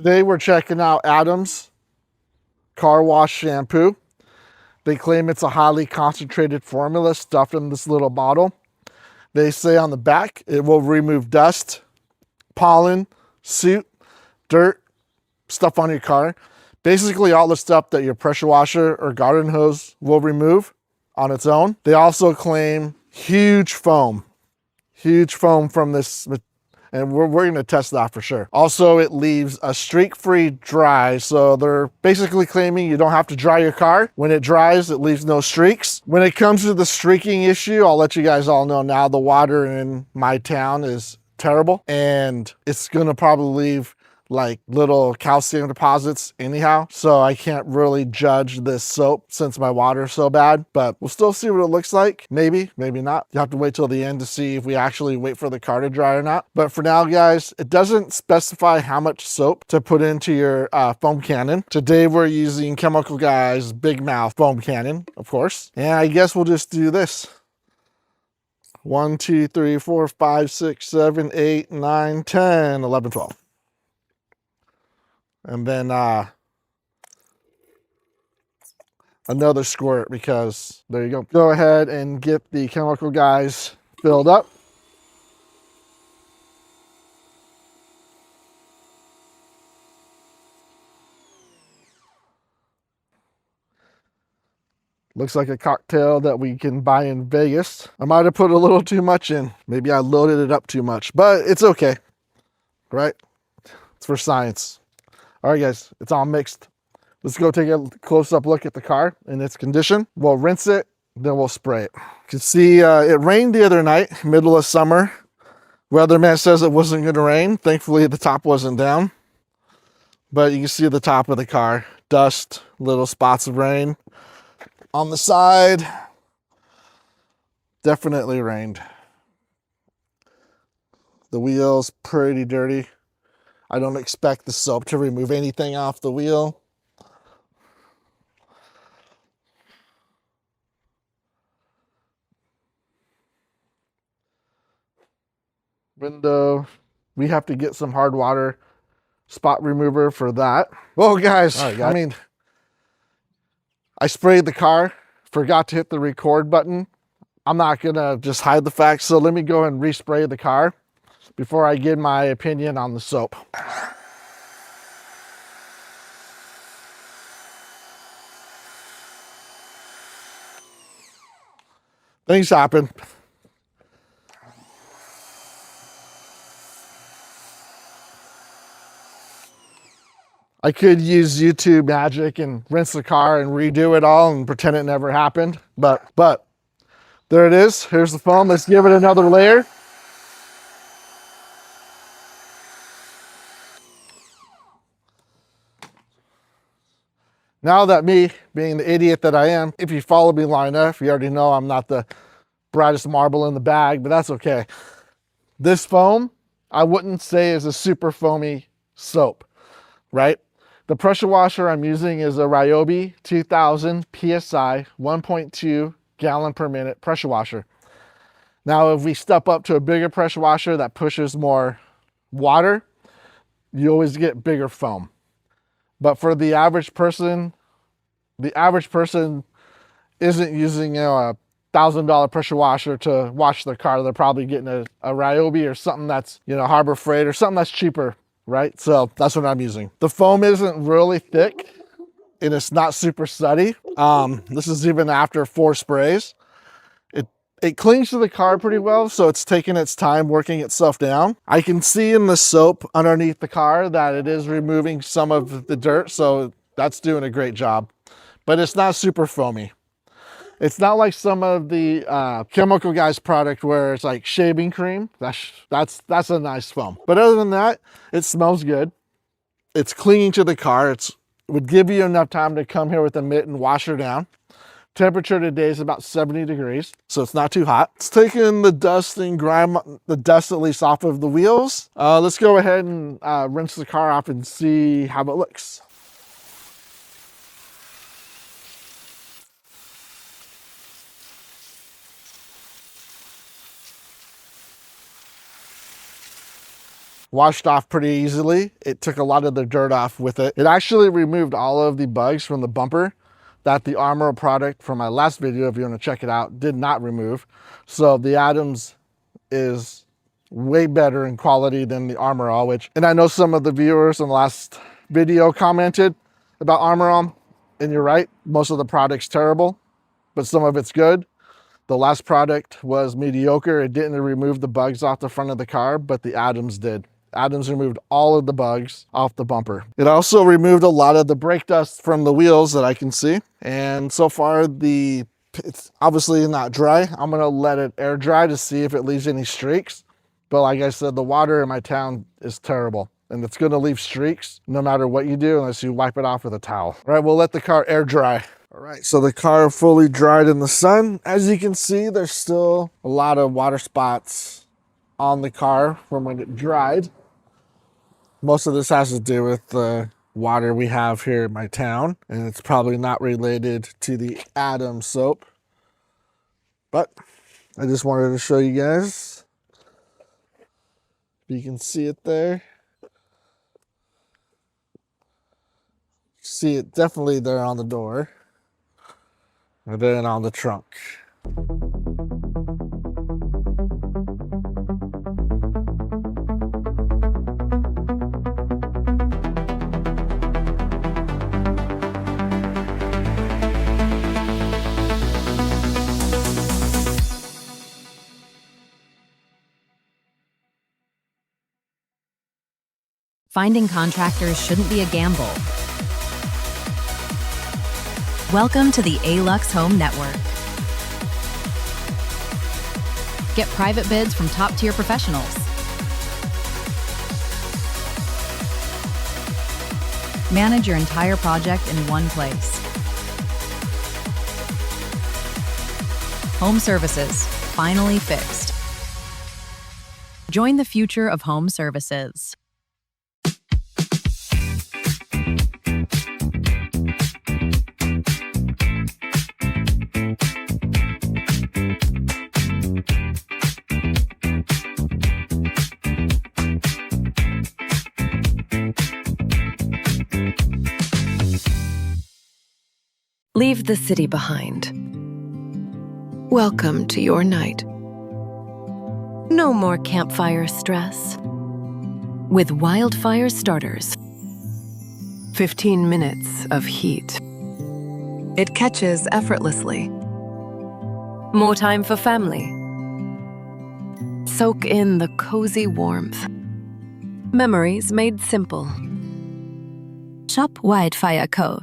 Today we're checking out Adam's car wash shampoo. They claim it's a highly concentrated formula stuffed in this little bottle. They say on the back it will remove dust, pollen, soot, dirt, stuff on your car. Basically all the stuff that your pressure washer or garden hose will remove on its own. They also claim huge foam from this, and we're going to test that for sure. Also, it leaves a streak-free dry, so they're basically claiming you don't have to dry your car. When it dries, it leaves no streaks. When it comes to the streaking issue, I'll let you guys all know now, the water in my town is terrible, and it's gonna probably leave like little calcium deposits anyhow, so I can't really judge this soap since my water is so bad, but we'll still see what it looks like. Maybe not. You have to wait till the end to see if we actually wait for the car to dry or not. But for now, guys, it doesn't specify how much soap to put into your foam cannon. Today we're using Chemical Guy's Big Mouth foam cannon, of course, and I guess we'll just do this. 1, 2, 3, 4, 5, 6, 7, 8, 9, 10, 11, 12. And then another squirt, because there you go. Go ahead and get the Chemical Guys filled up. Looks like a cocktail that we can buy in Vegas. I might have put a little too much in. Maybe I loaded it up too much, but it's okay, right? It's for science. All right, guys, it's all mixed. Let's go take a close-up look at the car and its condition. We'll rinse it, then we'll spray it. You can see it rained the other night, middle of summer. Weatherman says it wasn't going to rain. Thankfully, the top wasn't down. But you can see the top of the car. Dust, little spots of rain. On the side, definitely rained. The wheel's pretty dirty. I don't expect the soap to remove anything off the wheel. Window, we have to get some hard water spot remover for that. Well, guys, I mean, I sprayed the car, forgot to hit the record button. I'm not gonna just hide the fact, so let me go and respray the car before I give my opinion on the soap. Things happen. I could use YouTube magic and rinse the car and redo it all and pretend it never happened, but there it is. Here's the foam. Let's give it another layer. Now that me, being the idiot that I am, if you follow me long enough, you already know I'm not the brightest marble in the bag, but that's okay. This foam, I wouldn't say is a super foamy soap, right? The pressure washer I'm using is a Ryobi 2000 PSI 1.2 gallon per minute pressure washer. Now, if we step up to a bigger pressure washer that pushes more water, you always get bigger foam. But for the average person isn't using a $1,000 pressure washer to wash their car. They're probably getting a Ryobi or something that's, Harbor Freight or something that's cheaper, right? So that's what I'm using. The foam isn't really thick and it's not super suddy. This is even after 4 sprays. It clings to the car pretty well, so it's taking its time working itself down. I can see in the soap underneath the car that it is removing some of the dirt, so that's doing a great job. But it's not super foamy. It's not like some of the Chemical Guys product where it's like shaving cream. That's a nice foam. But other than that, it smells good. It's clinging to the car. It would give you enough time to come here with a mitt and wash her down. Temperature today is about 70 degrees, so it's not too hot. It's taking the dust and grime, the dust at least off of the wheels. Let's go ahead and rinse the car off and see how it looks. washed off pretty easily. It took a lot of the dirt off with it. It actually removed all of the bugs from the bumper that the Armor product from my last video, if you want to check it out, did not remove. So the Adams is way better in quality than the Armor All, and I know some of the viewers in the last video commented about Armor All, and you're right, most of the product's terrible, but some of it's good. The last product was mediocre. It didn't remove the bugs off the front of the car, but the Adams did. Adams removed all of the bugs off the bumper. It also removed a lot of the brake dust from the wheels that I can see. And so far, it's obviously not dry. I'm gonna let it air dry to see if it leaves any streaks. But like I said, the water in my town is terrible, and it's gonna leave streaks no matter what you do unless you wipe it off with a towel. All right, we'll let the car air dry. All right, so the car fully dried in the sun. As you can see, there's still a lot of water spots on the car from when it dried. Most of this has to do with the water we have here in my town, and it's probably not related to the Adams soap. But I just wanted to show you guys. You can see it there. See it definitely there on the door. And then on the trunk. Finding contractors shouldn't be a gamble. Welcome to the A-Lux Home Network. Get private bids from top-tier professionals. Manage your entire project in one place. Home services, finally fixed. Join the future of home services. Leave the city behind. Welcome to your night. No more campfire stress. With wildfire starters, 15 minutes of heat. It catches effortlessly. More time for family. Soak in the cozy warmth. Memories made simple. Shop Wildfire Co.